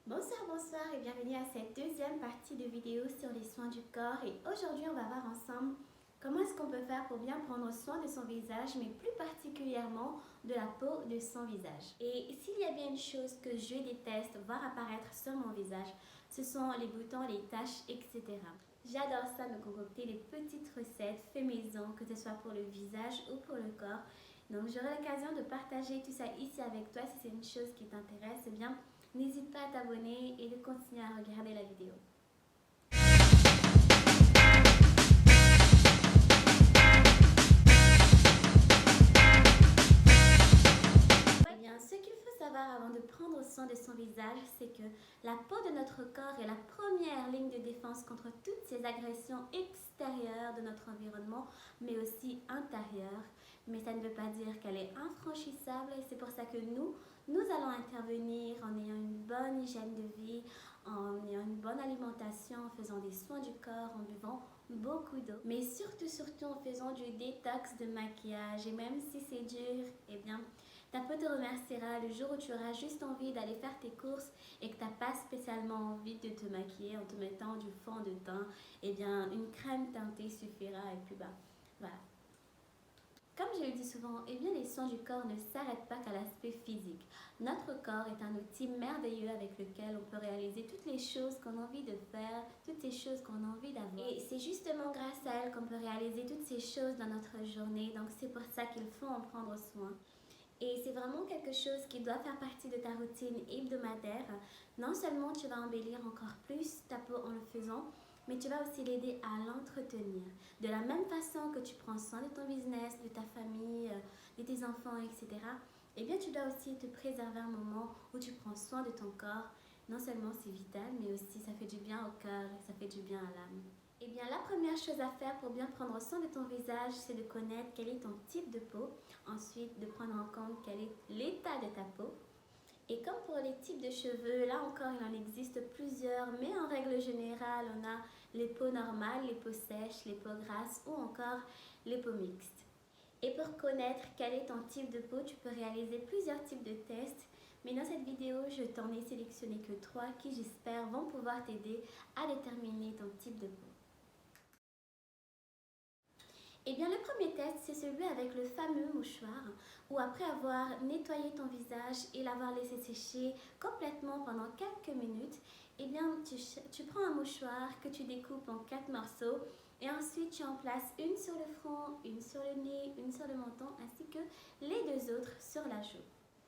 Bonsoir, bonsoir et bienvenue à cette deuxième partie de vidéo sur les soins du corps. Et aujourd'hui, on va voir ensemble comment est-ce qu'on peut faire pour bien prendre soin de son visage, mais plus particulièrement de la peau de son visage. Et s'il y a bien une chose que je déteste voir apparaître sur mon visage, ce sont les boutons, les taches, etc. J'adore ça, me concocter des petites recettes fait maison, que ce soit pour le visage ou pour le corps. Donc j'aurai l'occasion de partager tout ça ici avec toi. Si c'est une chose qui t'intéresse, eh bien n'hésite pas à t'abonner et de continuer à regarder la vidéo. Eh bien, ce qu'il faut savoir avant de prendre soin de son visage, c'est que la peau de notre corps est la première ligne de défense contre toutes ces agressions extérieures de notre environnement, mais aussi intérieures. Mais ça ne veut pas dire qu'elle est infranchissable et c'est pour ça que nous allons intervenir en ayant une bonne hygiène de vie, en ayant une bonne alimentation, en faisant des soins du corps, en buvant beaucoup d'eau. Mais surtout en faisant du détox de maquillage. Et même si c'est dur, eh bien, ta peau te remerciera le jour où tu auras juste envie d'aller faire tes courses et que tu n'as pas spécialement envie de te maquiller en te mettant du fond de teint. Eh bien, une crème teintée suffira et puis voilà. Comme je le dis souvent, eh bien les soins du corps ne s'arrêtent pas qu'à l'aspect physique. Notre corps est un outil merveilleux avec lequel on peut réaliser toutes les choses qu'on a envie de faire, toutes ces choses qu'on a envie d'avoir. Et c'est justement grâce à elle qu'on peut réaliser toutes ces choses dans notre journée. Donc c'est pour ça qu'il faut en prendre soin. Et c'est vraiment quelque chose qui doit faire partie de ta routine hebdomadaire. Non seulement tu vas embellir encore plus ta peau en le faisant, mais tu vas aussi l'aider à l'entretenir. De la même façon que tu prends soin de ton business, de ta famille, de tes enfants, etc., eh bien tu dois aussi te préserver un moment où tu prends soin de ton corps. Non seulement c'est vital, mais aussi ça fait du bien au cœur et ça fait du bien à l'âme. Eh bien, la première chose à faire pour bien prendre soin de ton visage, c'est de connaître quel est ton type de peau. Ensuite, de prendre en compte quel est l'état de ta peau. Et comme pour les types de cheveux, là encore, il en existe plusieurs, mais en règle générale, on a les peaux normales, les peaux sèches, les peaux grasses ou encore les peaux mixtes. Et pour connaître quel est ton type de peau, tu peux réaliser plusieurs types de tests. Mais dans cette vidéo, je t'en ai sélectionné que 3 qui, j'espère, vont pouvoir t'aider à déterminer ton type de peau. Eh bien, le premier test, c'est celui avec le fameux mouchoir, où après avoir nettoyé ton visage et l'avoir laissé sécher complètement pendant quelques minutes, eh bien, tu prends un mouchoir que tu découpes en 4 morceaux et ensuite tu en places une sur le front, une sur le nez, une sur le menton, ainsi que les 2 autres sur la joue.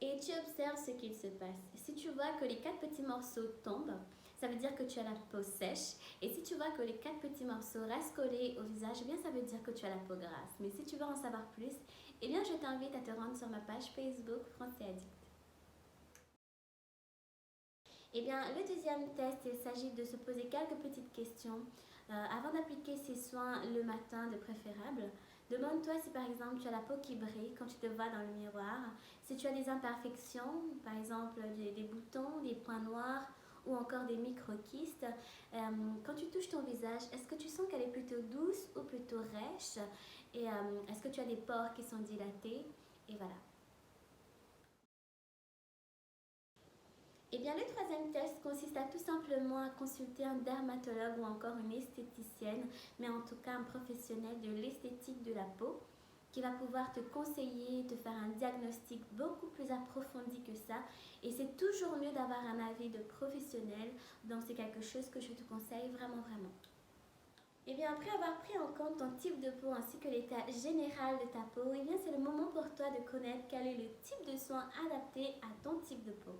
Et tu observes ce qu'il se passe. Si tu vois que les 4 petits morceaux tombent, ça veut dire que tu as la peau sèche. Et si tu vois que les 4 petits morceaux restent collés au visage, eh bien ça veut dire que tu as la peau grasse. Mais si tu veux en savoir plus, eh bien je t'invite à te rendre sur ma page Facebook Français Addict. Eh bien, le deuxième test, il s'agit de se poser quelques petites questions avant d'appliquer ces soins le matin de préférable. Demande-toi si par exemple tu as la peau qui brille quand tu te vois dans le miroir, si tu as des imperfections, par exemple des boutons, des points noirs ou encore des micro-kystes. Quand tu touches ton visage, est-ce que tu sens qu'elle est plutôt douce ou plutôt rêche? Et est-ce que tu as des pores qui sont dilatés? Et voilà. Eh bien, le troisième test consiste à tout simplement à consulter un dermatologue ou encore une esthéticienne, mais en tout cas un professionnel de l'esthétique de la peau, qui va pouvoir te conseiller, te faire un diagnostic beaucoup plus approfondi que ça. Et c'est toujours mieux d'avoir un avis de professionnel, donc c'est quelque chose que je te conseille vraiment. Et bien après avoir pris en compte ton type de peau ainsi que l'état général de ta peau, et bien c'est le moment pour toi de connaître quel est le type de soin adapté à ton type de peau.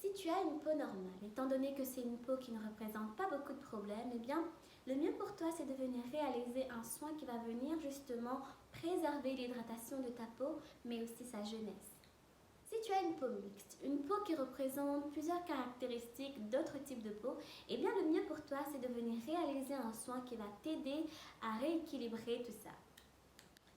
Si tu as une peau normale, étant donné que c'est une peau qui ne représente pas beaucoup de problèmes, eh bien, le mieux pour toi, c'est de venir réaliser un soin qui va venir justement préserver l'hydratation de ta peau, mais aussi sa jeunesse. Si tu as une peau mixte, une peau qui représente plusieurs caractéristiques d'autres types de peau, eh bien, le mieux pour toi, c'est de venir réaliser un soin qui va t'aider à rééquilibrer tout ça.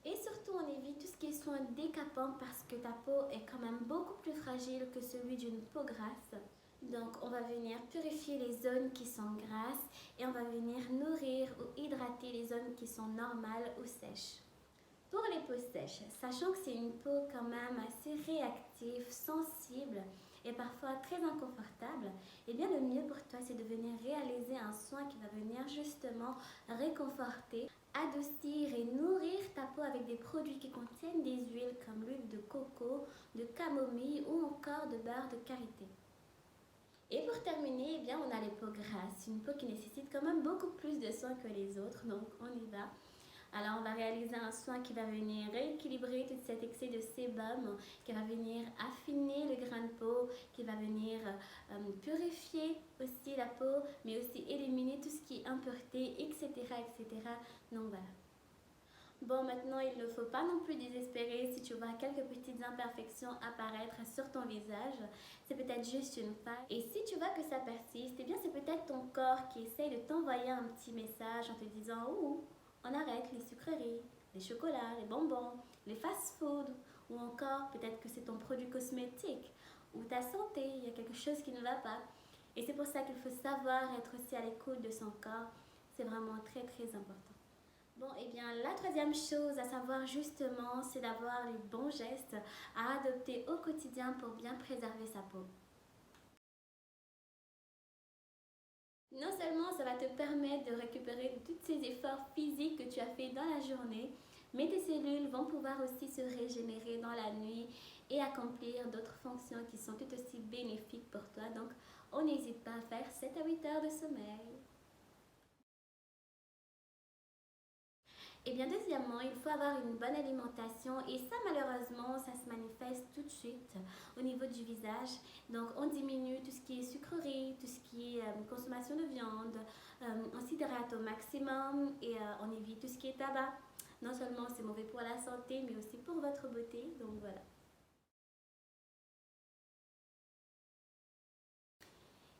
Et surtout, on évite tout ce qui est soin décapant parce que ta peau est quand même beaucoup plus fragile que celui d'une peau grasse. Donc, on va venir purifier les zones qui sont grasses et on va venir nourrir ou hydrater les zones qui sont normales ou sèches. Pour les peaux sèches, sachant que c'est une peau quand même assez réactive, sensible, est parfois très inconfortable, eh bien le mieux pour toi c'est de venir réaliser un soin qui va venir justement réconforter, adoucir et nourrir ta peau avec des produits qui contiennent des huiles comme l'huile de coco, de camomille ou encore de beurre de karité. Et pour terminer, eh bien, on a les peaux grasses, une peau qui nécessite quand même beaucoup plus de soins que les autres, donc on y va. Alors on va réaliser un soin qui va venir rééquilibrer tout cet excès de sébum, qui va venir affiner le grain de peau, qui va venir purifier aussi la peau, mais aussi éliminer tout ce qui est impureté, etc. etc. Donc voilà. Bon, maintenant, il ne faut pas non plus désespérer si tu vois quelques petites imperfections apparaître sur ton visage. C'est peut-être juste une phase. Et si tu vois que ça persiste, eh bien, c'est peut-être ton corps qui essaye de t'envoyer un petit message en te disant « Ouh, on arrête les sucreries, les chocolats, les bonbons, les fast-food. » Ou encore, peut-être que c'est ton produit cosmétique ou ta santé, il y a quelque chose qui ne va pas. Et c'est pour ça qu'il faut savoir être aussi à l'écoute de son corps. C'est vraiment très, très important. Bon, et bien la troisième chose à savoir justement, c'est d'avoir les bons gestes à adopter au quotidien pour bien préserver sa peau. Non seulement ça va te permettre de récupérer tous ces efforts physiques que tu as fait dans la journée, mais tes cellules vont pouvoir aussi se régénérer dans la nuit et accomplir d'autres fonctions qui sont tout aussi bénéfiques pour toi. Donc, on n'hésite pas à faire 7 à 8 heures de sommeil. Et bien deuxièmement, il faut avoir une bonne alimentation et ça malheureusement, ça se manifeste tout de suite au niveau du visage. Donc on diminue tout ce qui est sucrerie, tout ce qui est consommation de viande, on s'hydrate au maximum et on évite tout ce qui est tabac. Non seulement c'est mauvais pour la santé, mais aussi pour votre beauté, donc voilà.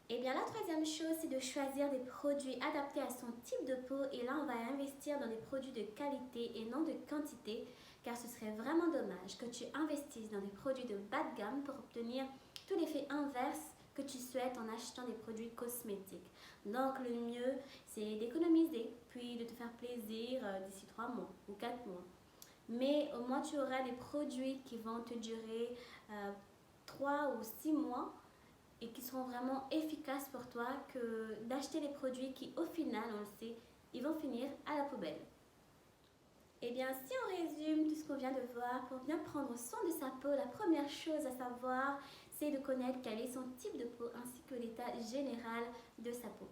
Et bien la troisième chose, c'est de choisir des produits adaptés à son type de peau. Et là, on va investir dans des produits de qualité et non de quantité, car ce serait vraiment dommage que tu investisses dans des produits de bas de gamme pour obtenir tout l'effet inverse que tu souhaites en achetant des produits cosmétiques. Donc le mieux, c'est d'économiser, puis de te faire plaisir d'ici 3 mois ou 4 mois. Mais au moins, tu auras des produits qui vont te durer 3 ou 6 mois et qui seront vraiment efficaces pour toi que d'acheter des produits qui, au final, on le sait, ils vont finir à la poubelle. Et bien, si on résume tout ce qu'on vient de voir, pour bien prendre soin de sa peau, la première chose à savoir, c'est de connaître quel est son type de peau ainsi que l'état général de sa peau.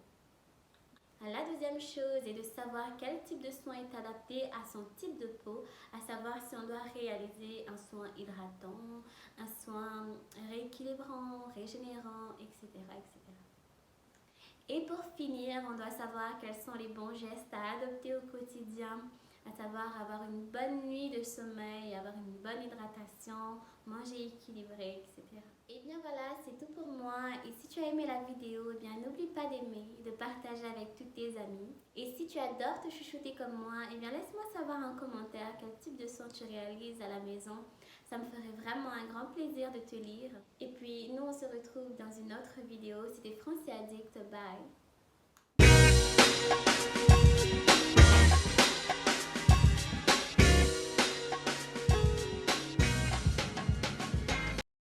La deuxième chose est de savoir quel type de soin est adapté à son type de peau, à savoir si on doit réaliser un soin hydratant, un soin rééquilibrant, régénérant, etc., etc. Et pour finir, on doit savoir quels sont les bons gestes à adopter au quotidien, à savoir avoir une bonne nuit de sommeil, avoir une bonne hydratation, manger équilibré, etc. Et bien voilà, c'est tout pour moi. Et si tu as aimé la vidéo, eh bien n'oublie pas d'aimer, de partager avec tous tes amis. Et si tu adores te chouchouter comme moi, eh bien laisse-moi savoir en commentaire quel type de son tu réalises à la maison. Ça me ferait vraiment un grand plaisir de te lire. Et puis nous on se retrouve dans une autre vidéo. C'était Franciadé